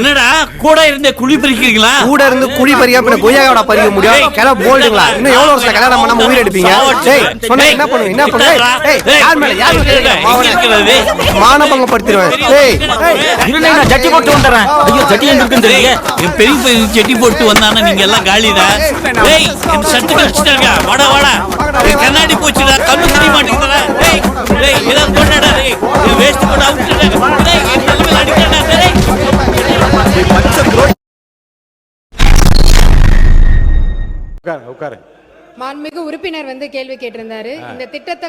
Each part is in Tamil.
என்னடா கூட இருந்தே குழி பறிக்கிறீங்களா? கூட இருந்து குழி பறிக்காம கொய்யாவோட பறிக்க முடியும்? கிள போல்டுங்களா? இன்னும் எவ்வளவு வருஷம் கல்யாணம் பண்ணாம உயிர் எடுப்பீங்க? டேய் சொன்னா என்ன பண்ணுவீங்க? என்ன பண்ணுவீங்க? டேய் யார் மேல மானபங்கம் படுத்திடுவேன். டேய் இருங்க நான் ஜட்டி போட்டு வந்துறேன். ஐயோ ஜட்டி எங்க இருக்குன்னு தெரியல. என் பெரிய பெரிய ஜட்டி போட்டு வந்தானே நீங்க எல்லாம் காலிடா. டேய் இந்த சட்டு கழிச்சிட்டாங்க. வாடா வாடா. கண்ணாடி போச்சுடா. கண்ணு தெரிய மாட்டேங்குதுடா. டேய் டேய் இத கொண்டடா டேய். வேஸ்ட் பண்ண அவுட்டா. டேய் என்ன அடிக்கடா டேய். மாண்புமிகு உறுப்பினர் கேள்வி கேட்டிருந்தாரு. இந்த திட்டத்தை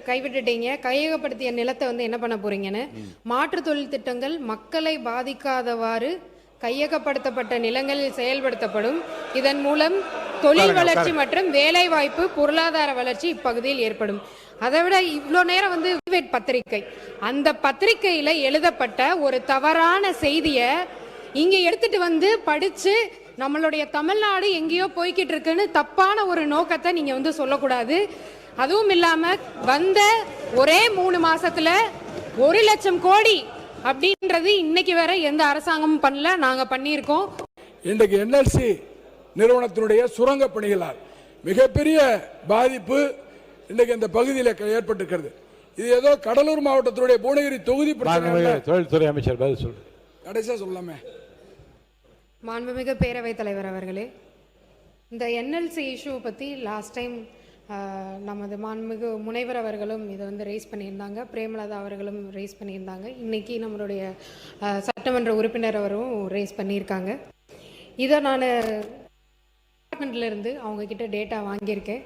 கைவிட்டுட்டீங்க, கையகப்படுத்திய நிலத்தை என்ன பண்ண போறீங்கன்னு. மாற்று தொழில் திட்டங்கள் மக்களை பாதிக்காதவாறு கையகப்படுத்தப்பட்ட நிலங்களில் செயல்படுத்தப்படும். இதன் மூலம் தொழில் வளர்ச்சி மற்றும் வேலை வாய்ப்பு, பொருளாதார வளர்ச்சி இப்பகுதியில் ஏற்படும். அதை விட இவ்வளோ நேரம் பத்திரிகை, அந்த பத்திரிகையில எழுதப்பட்ட ஒரு தவறான செய்தியை இங்க எடுத்துட்டு படிச்சு நம்மளுடைய தமிழ்நாடு எங்கேயோ போய்கிட்டு இருக்குன்னு தப்பான ஒரு நோக்கத்தை நீங்க சொல்லக்கூடாது. அதுவும் இல்லாம வந்த ஒரே 3 மாசத்துல 1 லட்சம் கோடி அப்படின்றது இன்னைக்கு வரை எந்த அரசாங்கமும் பண்ணல, நாங்க பண்ணியிருக்கோம். இன்றைக்கு என்எல்சி நிறுவனத்தினுடைய சுரங்க பணிகளால் மிகப்பெரிய பாதிப்பு இன்றைக்கு இந்த பகுதியில் ஏற்பட்டிருக்கிறது. இது ஏதோ கடலூர் மாவட்டத்தினுடைய பூனகிரி தொகுதி தொழில்துறை அமைச்சர் பதில் சொல்லு. கடைசியா சொல்லலாமே. மாண்புமிகு பேரவைத் தலைவர் அவர்களே, இந்த என்எல்சி இஷ்யூ பற்றி லாஸ்ட் டைம் நமது மாண்புமிகு முனைவர் அவர்களும் இதை ரைஸ் பண்ணியிருந்தாங்க, பிரேமலதா அவர்களும் ரைஸ் பண்ணியிருந்தாங்க, இன்னைக்கு நம்மளுடைய சட்டமன்ற உறுப்பினர் அவரும் ரைஸ் பண்ணியிருக்காங்க. இதை நான் டிபார்ட்மெண்ட்லேருந்து அவங்கக்கிட்ட டேட்டா வாங்கியிருக்கேன்.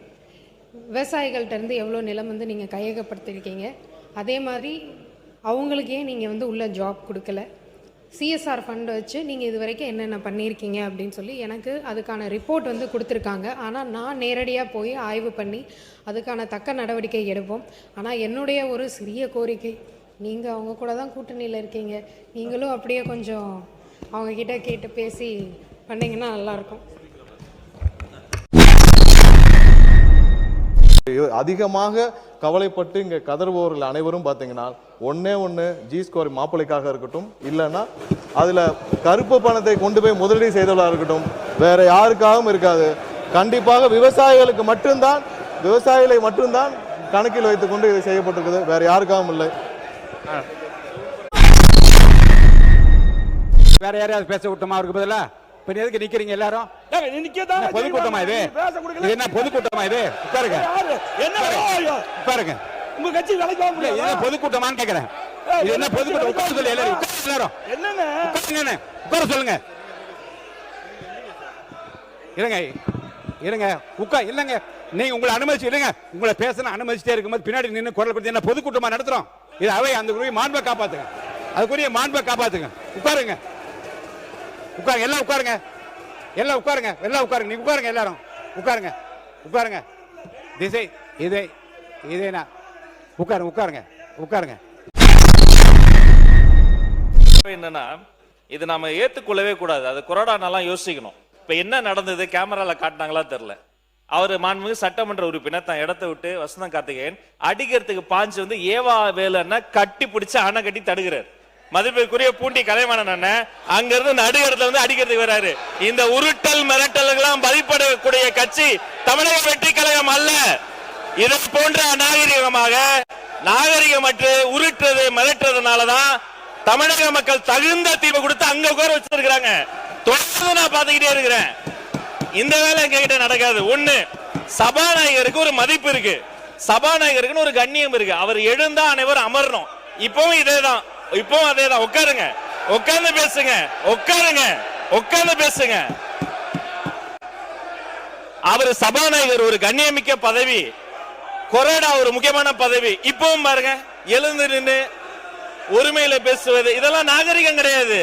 விவசாயிகள்கிட்ட இருந்து எவ்வளோ நிலம் நீங்கள் கையகப்படுத்திருக்கீங்க, அதே மாதிரி அவங்களுக்கு ஏன் நீங்கள் உள்ள ஜாப் கொடுக்கல, சிஎஸ்ஆர் ஃபண்ட் வச்சு நீங்கள் இது வரைக்கும் என்னென்ன பண்ணியிருக்கீங்க அப்படின்னு சொல்லி எனக்கு அதுக்கான ரிப்போர்ட் கொடுத்துருக்காங்க. ஆனால் நான் நேரடியாக போய் ஆய்வு பண்ணி அதுக்கான தக்க நடவடிக்கை எடுப்போம். ஆனால் என்னுடைய ஒரு சிறிய கோரிக்கை, நீங்கள் அவங்க கூட தான் கூட்டணியில் இருக்கீங்க, நீங்களும் அப்படியே கொஞ்சம் அவங்கக்கிட்ட கேட்டு பேசி பண்ணிங்கன்னா நல்லாயிருக்கும். அதிகமாக கவலைப்பட்டு இங்கே கதறுபவர்கள் அனைவரும் பார்த்தீங்கன்னா ஒன்று ஜி ஸ்கோர் மாப்பிளைக்காக இருக்கட்டும், இல்லைன்னா அதில் கருப்பு பணத்தை கொண்டு போய் முதலீடு செய்தவர்களாக இருக்கட்டும், வேற யாருக்காகவும் இருக்காது. கண்டிப்பாக விவசாயிகளை மட்டும்தான் கணக்கில் வைத்துக் கொண்டு இது செய்யப்பட்டிருக்குது, வேற யாருக்காகவும் இல்லை. வேற யாரையாவது பேச விட்டோமா அவருக்கு பதிலா? இப்ப எதுக்கு நிக்கிறீங்க எல்லாரும்? பொதுக்கூட்டமா இது? என்ன பொதுக்கூட்டமா இது? உட்காருங்க. உட்காருங்க. உங்க கட்சி வேலைக்கு போக முடியாது. இது பொதுக்கூட்டமான்னு கேக்குறேன். இது என்ன பொதுக்கூட்டம்? உட்கார சொல்லி எல்லாரும் என்னங்க உட்கார சொல்லுங்க. இருங்க இல்லங்க, நீங்க உங்களை அனுமதிச்சு இல்லங்க, உங்களை பேசணும் அனுமதிச்சுட்டே இருக்கும்போது பின்னாடி நின்று குரல் கொடுத்து என்ன பொதுக்கூட்டமா நடத்துறோம்? இது அவை அந்த மாண்பை காப்பாத்துங்க, அதுக்குரிய மாண்பை காப்பாத்துங்க. உட்காருங்க. எல்லாம் உட்காருங்க. நீங்க உட்காருங்க, எல்லாரும் உட்காருங்க. திசை இதேனா உட்காருங்க. என்னன்னா இது நாம ஏத்துக்கொள்ளவே கூடாது. அது கொரோனாலாம் யோசிக்கணும். இப்ப என்ன நடந்தது கேமரால காட்டினாங்களா தெரியல. அவர் மாண்புமிகு சட்டமன்ற உறுப்பினர் தான் இடத்தை விட்டு வசந்தம் கார்த்திகேயன் அடிக்கிறதுக்கு பாஞ்சு ஏவா வேலைன்னா கட்டி பிடிச்சு அணை கட்டி தடுக்கிறார். மதிப்பிற்குரிய பூண்டி கலைவாணன் அண்ணன் அங்க இருந்து நடுகடத்துல அடிக்கிறதுக்கு வராரு. இந்த உருட்டல் மிரட்டல்களாம் மதிப்பிடக்கூடிய கட்சி தமிழக வெற்றி கழகம் அல்ல. இதை போன்ற நாகரிகமற்று உருட்டுறது மிரட்டுறதுனாலதான் தமிழக மக்கள் தகுந்த தீர்வு கொடுத்து அங்க உட்கார வச்சிருக்காங்க. தொடர்ந்து நான் பாத்துக்கிட்டே இருக்கிறேன். இந்த வேலை எங்க கிட்ட நடக்காது. ஒண்ணு, சபாநாயகருக்கு ஒரு மதிப்பு இருக்கு, சபாநாயகருக்கு ஒரு கண்ணியம் இருக்கு. அவர் எழுந்தா அனைவரும் அமரணும். இப்பவும் இதேதான், இப்பவும் அதேதான். உட்காருங்க, உட்கார்ந்து பேசுங்க. அவர் சபாநாயகர் ஒரு கண்ணியமிக்க பதவி, கொரோனா ஒரு முக்கியமான பதவி. இப்பவும் பாருங்க, எழுந்து நின்று உரிமையில பேசுவது இதெல்லாம் நாகரிகம் கிடையாது.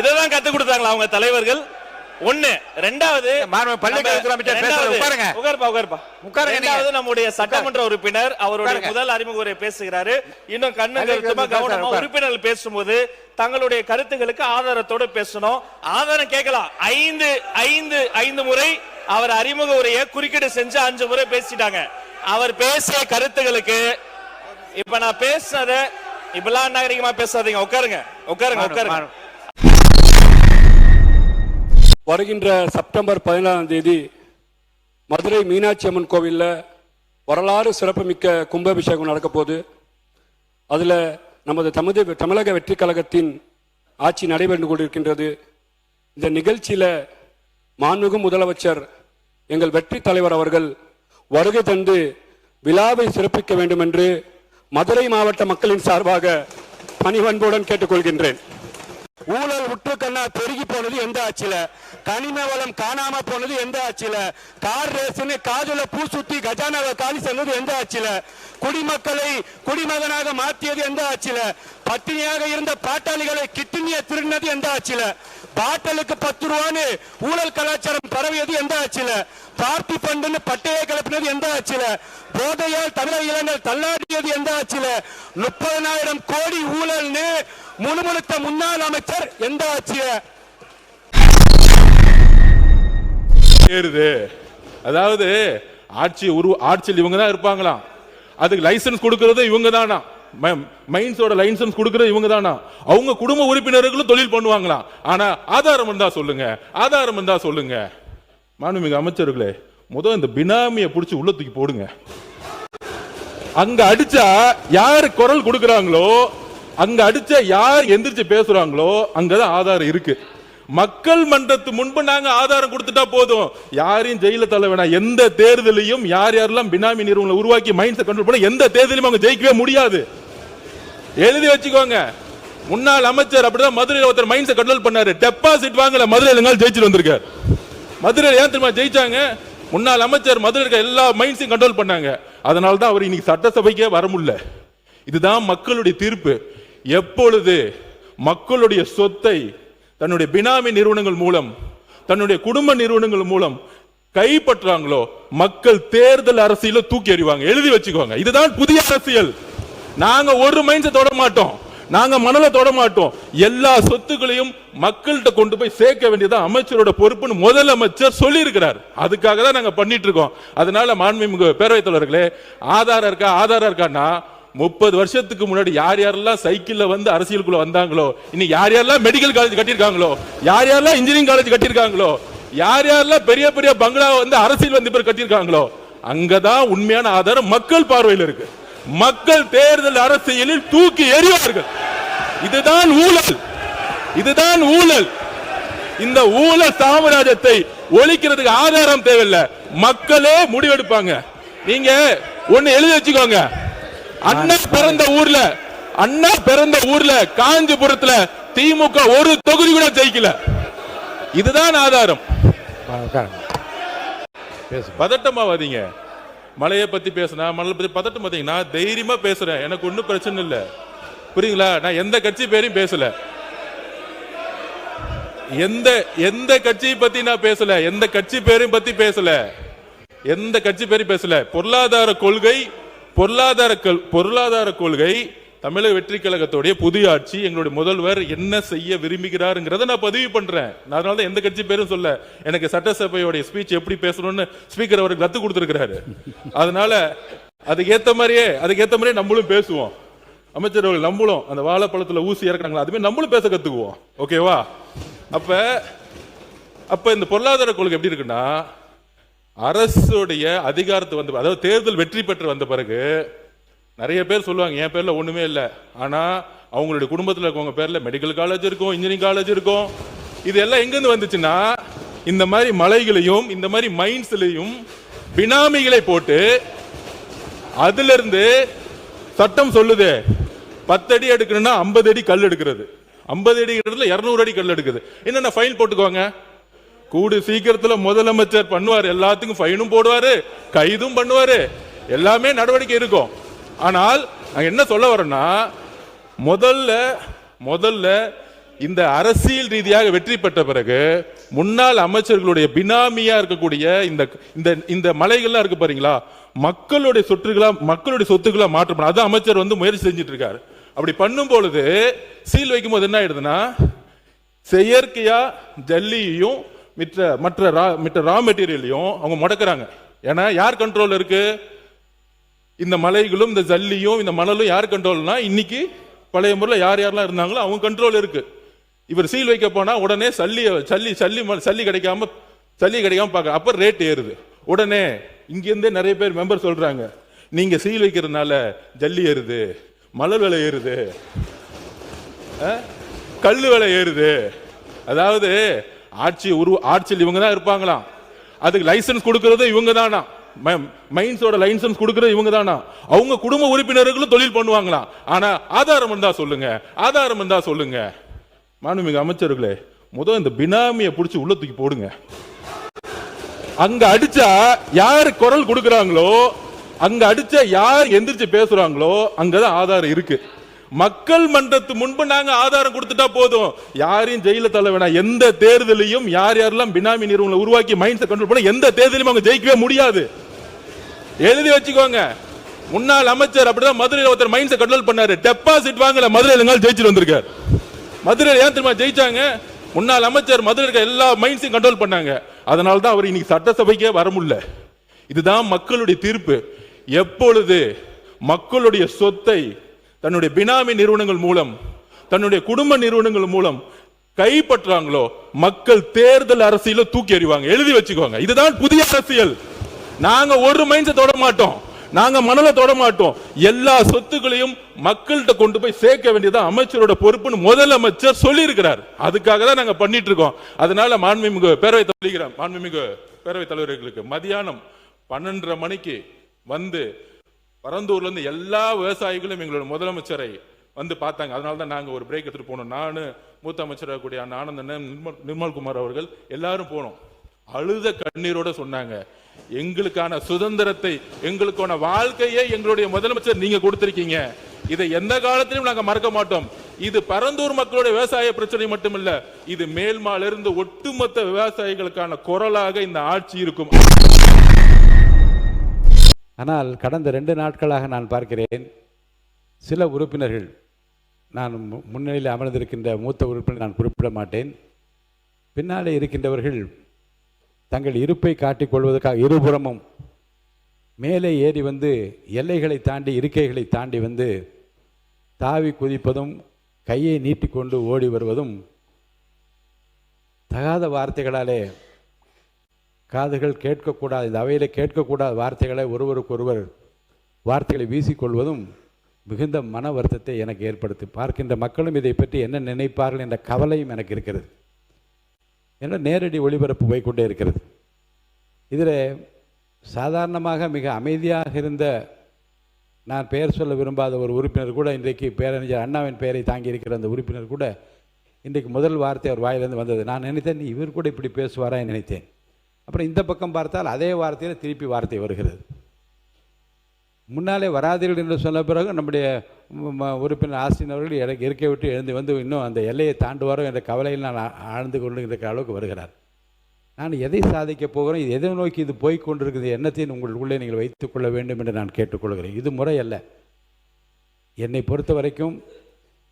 இதெல்லாம் கத்து கொடுத்தாங்களா அவங்க தலைவர்கள்? ஒண்ணு. ரெண்டாவது நம்முடைய சட்டமன்ற உறுப்பினர் அவருடைய முதல் அறிமுக உரை பேசுகிறாரு. இன்னும் கவனமா உறுப்பினர்கள் பேசும்போது தங்களுடைய கருத்துக்களுக்கு ஆதாரத்தோடு பேசணும். ஆதாரம் கேட்கலாம். 5 முறை அவர் அறிமுக உரையை குறுக்கீடு செஞ்சு 5 முறை பேசிட்டாங்க. அவர் பேசிய கருத்துக்களுக்கு இப்ப நான் பேசுனத இப்பெல்லாம் நாகரிகமா பேசாதீங்க. உட்காருங்க. வருகின்ற செப்டம்பர் 14ஆம் தேதி மதுரை மீனாட்சி அம்மன் கோவிலில் வரலாறு சிறப்புமிக்க கும்பாபிஷேகம் நடக்க போகுது. அதில் நமது தமிழக வெற்றி கழகத்தின் ஆட்சி நடைபெற்று கொண்டிருக்கின்றது. இந்த நிகழ்ச்சியில் மாண்புமிகு முதலமைச்சர் எங்கள் வெற்றி தலைவர் அவர்கள் வருகை தந்து விழாவை சிறப்பிக்க வேண்டும் என்று மதுரை மாவட்ட மக்களின் சார்பாக பணிவன்புடன் கேட்டுக்கொள்கின்றேன். ஊழல் உற்றுக்கண்ணா பெருகி போனது எந்த ஆட்சியில? கனிம வளம் காணாம போனது எந்த ஆட்சியில? கார் ரேஸ்னு காதுல பூ சுத்தி கஜானாவை காலி செஞ்சது எந்த ஆட்சியில? குடிமக்களை குடிமகனாக மாற்றியது எந்த ஆட்சியில? பட்டினியாக இருந்த பாட்டாளிகளை கிட்னியை திருடினது எந்த ஆட்சியில? பாட்டலுக்கு 10 ரூபான்னு ஊழல் கலாச்சாரம் பரவியது எந்த ஆட்சியில? பார்ட்டி பண்டுன்னு பட்டையை கிளப்பினது எந்த ஆட்சியில? போதையால் தமிழக இளைஞர்கள் தள்ளாடியது எந்த ஆட்சியில? 30,000 கோடி ஊழல்னு முணுமுணுத்த முன்னாள் அமைச்சர் எந்த ஆட்சியில? அதாவது ஆட்சியில் இவங்க தான் இருப்பாங்களாம். அதுக்கு லைசன்ஸ் கொடுக்கறது இவங்க தானா? மைன்ஸோட லைசன்ஸ் கொடுக்கறது இவங்க தானா? அவங்க குடும்ப உறுப்பினர்களும் தொழில் பண்ணுவாங்களாம். ஆனா ஆதாரம் இருந்தா சொல்லுங்க, ஆதாரம் இருந்தா சொல்லுங்க. மாண்புமிகு அமைச்சர்களே, முதல் இந்த பினாமியை பிடிச்சி உள்ள தூக்கி போடுங்க. அங்க அடிச்சா யாரு குரல் கொடுக்கறாங்களோ, அங்க அடிச்சா யார் எந்திரிச்சு பேசுறாங்களோ அங்கதான் ஆதாரம் இருக்கு. மக்கள் மன்றத்து முன்பு நாங்க ஆதாரம் கொடுத்துட்டா போதும், யாரையும் ஜெயில தள்ள வேணாம். எந்த தேர்தலையும் யார் யாரெல்லாம் பினாமி நிறுவனங்களை உருவாக்கி மைண்ட்ஸை கண்ட்ரோல் பண்ண எந்த தேர்தலையும் அவங்க ஜெயிக்கவே முடியாது. எழுதி வச்சுக்கோங்க. முன்னாள் அமைச்சர் அப்படிதான் மதுரையில் ஒருத்தர் மைண்ட்ஸை கண்ட்ரோல் பண்ணாரு. டெபாசிட் வாங்கல, மதுரையில் ஜெயிச்சுட்டு வந்திருக்காரு. மதுரையில் ஏன் தெரியுமா ஜெயிச்சாங்க? முன்னாள் அமைச்சர் மதுரை இருக்க எல்லா மைண்ட்ஸையும் கண்ட்ரோல் பண்ணாங்க. அதனால தான் அவர் இன்னைக்கு சட்டசபைக்கே வர முடியல. இதுதான் மக்களுடைய தீர்ப்பு. எப்பொழுது மக்களுடைய சொத்தை தன்னுடைய பினாமி நிறுவனங்கள் மூலம், தன்னுடைய குடும்ப நிறுவனங்கள் மூலம் கைப்பற்றாங்களோ, மக்கள் தேர்தல் அரசியல தூக்கி எறிவாங்க. எழுதி வச்சுக்கோங்க. இதுதான் புதிய அரசியல். நாங்க ஒரு மைண்ட்ஸை தொட மாட்டோம், நாங்க மணலை தொட மாட்டோம். எல்லா சொத்துக்களையும் மக்கள்கிட்ட கொண்டு போய் சேர்க்க வேண்டியதான் அமைச்சரோட பொறுப்புன்னு முதலமைச்சர் சொல்லி இருக்கிறார். அதுக்காக தான் நாங்க பண்ணிட்டு இருக்கோம். அதனால மாண்புமிகு பேரவைத் தலைவர்களே, ஆதாரம் இருக்கா ஆதாரம் இருக்கான்னா 30 வருஷத்துக்கு முன்னாடி யார் யாரெல்லாம் சைக்கிள்ல வந்து அரசியலுக்குள்ள வந்தாங்களோ, இன்னைக்கு யார் யாரெல்லாம் மெடிக்கல் காலேஜ் கட்டியிருக்காங்களோ, யார் யாரெல்லாம் இன்ஜினியரிங் காலேஜ் கட்டியிருக்காங்களோ, யார் யாரெல்லாம் பெரிய பெரிய பங்களா வந்து அரசியல் வந்து பேர் கட்டியிருக்காங்களோ, அங்கதான் உண்மையான ஆதாரம் மக்கள் பார்வையில் இருக்கு. மக்கள் தேர்தல் அரசியலில் தூக்கி எறிவார்கள். இதுதான் ஊழல், இதுதான் ஊழல். இந்த ஊழல் சாம்ராஜ்யத்தை ஒழிக்கிறதுக்கு ஆதாரம் தேவையில்லை, மக்களே முடிவெடுப்பாங்க. நீங்க ஒன்னு எழுதி வச்சுக்கோங்க. அண்ணா பிறந்த ஊர்ல காஞ்சிபுரத்துல திமுக ஒரு தொகுதி கூட ஜெயிக்கல. இதுதான் ஆதாரம். பதட்டமாவாதீங்க. மலையை பத்தி பேசினா மணலை பத்தி பதட்டம் பாத்தீங்கன்னா தைரியமா பேசுறேன், எனக்கு ஒன்னும் பிரச்சனை இல்ல. புரியுங்களா? நான் எந்த கட்சி பேரையும் பேசல, எந்த கட்சியை பத்தி நான் பேசல, எந்த கட்சி பேரையும் பத்தி பேசல, எந்த கட்சி பேரையும் பேசல. பொருளாதார கொள்கை தமிழக வெற்றி கழகத்துடைய புதிய ஆட்சி, எங்களுடைய முதல்வர் என்ன செய்ய விரும்புகிறாருங்கிறத நான் பதிவு பண்றேன். அதனால தான் எந்த கட்சி பேரும் சொல்ல. எனக்கு சட்டசபையோடைய ஸ்பீச் எப்படி பேசணும்னு ஸ்பீக்கர் அவருக்கு கத்து கொடுத்திருக்கிறாரு. அதனால அதுக்கேற்ற மாதிரியே நம்மளும் பேசுவோம். அமைச்சர்கள் நம்மளும் அந்த வாழைப்பழத்துல ஊசி இறக்குறாங்களா அதுமே நம்மளும் பேச கத்துக்குவோம். ஓகேவா? அப்ப இந்த பொருளாதார கொள்கை எப்படி இருக்குன்னா, அரசுடைய அதிகாரத்தை வந்து, அதாவது தேர்தல் வெற்றி பெற்று வந்த பிறகு நிறைய பேர் சொல்லுவாங்க என் பேர்ல ஒண்ணுமே இல்லை, ஆனா அவங்களுடைய குடும்பத்தில் இருக்கவங்க பேர்ல மெடிக்கல் காலேஜ் இருக்கும், இன்ஜினியரிங் காலேஜ் இருக்கும். இது எல்லாம் எங்கிருந்து வந்துச்சுன்னா, இந்த மாதிரி மலைகளையும் இந்த மாதிரி மைன்ஸ்லையும் பினாமிகளை போட்டு, அதுல இருந்து சட்டம் சொல்லுது 10 அடி எடுக்கணும்னா 50 அடி கல் எடுக்கிறது, 50 அடி எடுக்கிறதுல 200 அடி கல் எடுக்குது. என்னென்ன ஃபைன் போட்டுக்கோங்க. கூடு சீக்கிரத்துல முதலமைச்சர் பண்ணுவார், எல்லாத்துக்கும் ஃபைனும் போடுவாரு, கைதும் பண்ணுவாரு, எல்லாமே நடவடிக்கை இருக்கும். ஆனால் நான் என்ன சொல்ல வரேன்னா, முதல்ல இந்த அரசியல் ரீதியாக வெற்றி பெற்ற பிறகு முன்னாள் அமைச்சர்களுடைய பினாமியா இருக்கக்கூடிய இந்த மலைகள்லாம் இருக்கு பாருங்களா, மக்களுடைய சொத்துக்களா மாற்றம், அதான் அமைச்சர் வந்து முயற்சி செஞ்சிட்டு இருக்காரு. அப்படி பண்ணும் பொழுது சீல் வைக்கும் போது என்ன ஆயிடுதுன்னா, செயற்கையா ஜல்லியையும் மற்ற ரா மெட்டீரியலையும் அவங்க முடக்கிறாங்க. ஏன்னா யார் கண்ட்ரோல் இருக்கு? இந்த மலைகளும் இந்த ஜல்லியும் இந்த மணலும் யார் கண்ட்ரோல்னா, இன்னைக்கு பழைய முறையில் யார் யாரெல்லாம் இருந்தாங்களோ அவங்க கண்ட்ரோல் இருக்கு. இவர் சீல் வைக்க போனா உடனே சல்லி கிடைக்காம பார்க்க, அப்ப ரேட் ஏறுது. உடனே இங்க இருந்தே நிறைய பேர் மெம்பர் சொல்றாங்க, நீங்க சீல் வைக்கிறதுனால ஜல்லி ஏறுது, மணல் விலை ஏறுது, கல்லு விலை ஏறுது. அதாவது ஆட்சியில் இவங்க தான் இருப்பாங்களாம், அதுக்கு லைசன்ஸ் கொடுக்கறது இவங்க தானா, மைன்ஸோட லைசன்ஸ் கொடுக்கறது இவங்க தானா, அவங்க குடும்ப உறுப்பினர்களும் தொழில் பண்ணுவாங்களாம். ஆனா ஆதாரம் இருந்தா சொல்லுங்க. மாண்புமிகு அமைச்சர்களே, முதல் இந்த பினாமியை பிடிச்சி உள்ள தூக்கி போடுங்க. அங்க அடிச்சா யாரு குரல் கொடுக்கறாங்களோ, அங்க அடிச்சா யார் எந்திரிச்சு பேசுறாங்களோ அங்கதான் ஆதாரம் இருக்கு. மக்கள் மன்றத்து முன்பு நாங்க ஆதாரம் கொடுத்துட்டா போதும், யாரையும் ஜெயில தள்ள வேணாம். எந்த தேர்தலையும் யாரெல்லாம் பினாமி நிறுவனங்களை உருவாக்கி மைண்ட்ஸை கண்ட்ரோல் பண்ண எந்த தேர்தலையும் அவங்க ஜெயிக்கவே முடியாது. எழுதி வச்சுக்கோங்க. முன்னாள் அமைச்சர் அப்படிதான் மதுரையில் ஒருத்தர் மைண்ட்ஸை கண்ட்ரோல் பண்ணாரு, டெபாசிட் வாங்கல, மதுரையில் ஜெயிச்சுட்டு வந்திருக்காரு. மதுரையில் ஏன் தெரியுமா ஜெயிச்சாங்க? முன்னாள் அமைச்சர் மதுரை இருக்க எல்லா மைண்ட்ஸையும் கண்ட்ரோல் பண்ணாங்க. அதனால தான் அவர் இன்னைக்கு சட்டசபைக்கே வர முடியல. இதுதான் மக்களுடைய தீர்ப்பு. எப்பொழுது மக்களுடைய சொத்தை தன்னுடைய பினாமி நிறுவனங்கள் மூலம், தன்னுடைய குடும்ப நிறுவனங்கள் மூலம் கைப்பற்றாங்களோ, மக்கள் தேர்தல் அரசியல தூக்கி எறிவாங்க. எழுதி வச்சுக்கோங்க. இதுதான் புதிய அரசியல். நாங்க ஒரு மைண்ட்ஸை தொட மாட்டோம், நாங்க மணலை தொட மாட்டோம். எல்லா சொத்துக்களையும் மக்கள்கிட்ட கொண்டு போய் சேர்க்க வேண்டியதான் அமைச்சரோட பொறுப்புன்னு முதலமைச்சர் சொல்லி இருக்கிறார். அதுக்காக தான் நாங்க பண்ணிட்டு இருக்கோம். அதனால மாண்புமிகு பேரவைத் தலைவர்களுக்கு மதியானம் 12:30 மணிக்கு வந்து பரந்தூர்ல இருந்து எல்லா விவசாயிகளும் எங்களோட முதலமைச்சரை வந்து பார்த்தாங்க. அதனால தான் நாங்க ஒரு பிரேக் எடுத்துட்டு போனோம். நானு, மூத்த அமைச்சராக கூடிய ஆனந்தன், நிர்மல்குமார் அவர்கள் எல்லாரும் போனோம். அழுத கண்ணீரோட சொன்னாங்க, எங்களுக்கான சுதந்திரத்தை, எங்களுக்கான வாழ்க்கையை எங்களுடைய முதலமைச்சர் நீங்க கொடுத்திருக்கீங்க. இதை எந்த காலத்திலும் நாங்க மறக்க மாட்டோம். இது பரந்தூர் மக்களுடைய விவசாய பிரச்சனை மட்டுமல்ல, இது மேல்மாலிருந்து ஒட்டுமொத்த விவசாயிகளுக்கான குரலாக இந்த ஆட்சி இருக்கும். ஆனால் கடந்த 2 நாட்களாக நான் பார்க்கிறேன், சில உறுப்பினர்கள், நான் முன்னிலையில் அமர்ந்திருக்கின்ற மூத்த உறுப்பினர் நான் குறிப்பிட மாட்டேன், பின்னாலே இருக்கின்றவர்கள் தங்கள் இருப்பை காட்டிக் கொள்வதற்காக இருபுறமும் மேலே ஏறி வந்து எல்லைகளை தாண்டி, இருக்கைகளை தாண்டி வந்து தாவி குதிப்பதும், கையை நீட்டிக்கொண்டு ஓடி வருவதும், தகாத வார்த்தைகளாலே காதுகள் கேட்கக்கூடாது, இந்த அவையில் கேட்கக்கூடாத வார்த்தைகளை ஒருவருக்கொருவர் வார்த்தைகளை வீசிக்கொள்வதும் மிகுந்த மன வருத்தத்தை எனக்கு ஏற்படுத்தி, பார்க்கின்ற மக்களும் இதை பற்றி என்ன நினைப்பார்கள் என்ற கவலையும் எனக்கு இருக்கிறது. என்ற நேரடி ஒளிபரப்பு போய்கொண்டே இருக்கிறது. இதில் சாதாரணமாக மிக அமைதியாக இருந்த, நான் பெயர் சொல்ல விரும்பாத ஒரு உறுப்பினர் கூட, இன்றைக்கு பேரறிஞர் அண்ணாவின் பெயரை தாங்கி இருக்கிற அந்த உறுப்பினர் கூட இன்றைக்கு முதல் வார்த்தை அவர் வாயிலிருந்து வந்தது. நான் நினைத்தேன், இவர் கூட இப்படி பேசுவாரா நினைத்தேன். அப்புறம் இந்த பக்கம் பார்த்தால் அதே வார்த்தையில் திருப்பி வார்த்தை வருகிறது. முன்னாலே வராதீர்கள் என்று சொன்ன பிறகு நம்முடைய உறுப்பினர் ஆஸ்டின் அவர்கள் எனக்கு இருக்கை விட்டு எழுந்து வந்து இன்னும் அந்த எல்லையை தாண்டுவாரோ என்ற கவலையில் நான் ஆழ்ந்து கொண்டிருக்கிற அளவுக்கு வருகிறார். நான் எதை சாதிக்கப் போகிறேன், இது எதை நோக்கி இது போய்கொண்டிருக்கிறது, எண்ணத்தையும் உங்களுக்குள்ளே நீங்கள் வைத்துக்கொள்ள வேண்டும் என்று நான் கேட்டுக்கொள்கிறேன். இது முறையல்ல. என்னை பொறுத்த வரைக்கும்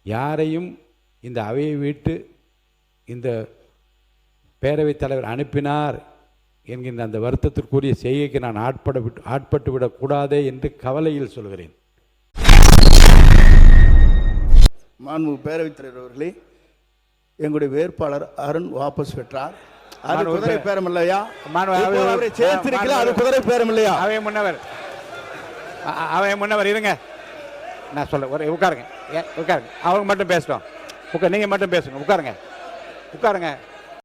யாரையும் இந்த அவையை விட்டு இந்த பேரவைத் தலைவர் அனுப்பினார் என்கின்ற அந்த வருத்தத்திற்குரிய செய்கைக்கு நான் ஆட்பட்டு விடக்கூடாதே என்று கவலையில் சொல்கிறேன். மாண்பு பேரவைத் தலைவர் அவர்களே, எங்களுடைய வேட்பாளர் அருண் வாபஸ் பெற்றார். அது குதிரை பேரம் இல்லையா? அது குதிரை பேரம் இல்லையா? அவை முன்னவர் இருங்க, நான் சொல்ல உட்காருங்க, அவங்க மட்டும் பேசட்டும். நீங்க மட்டும் பேசுங்க, உட்காருங்க.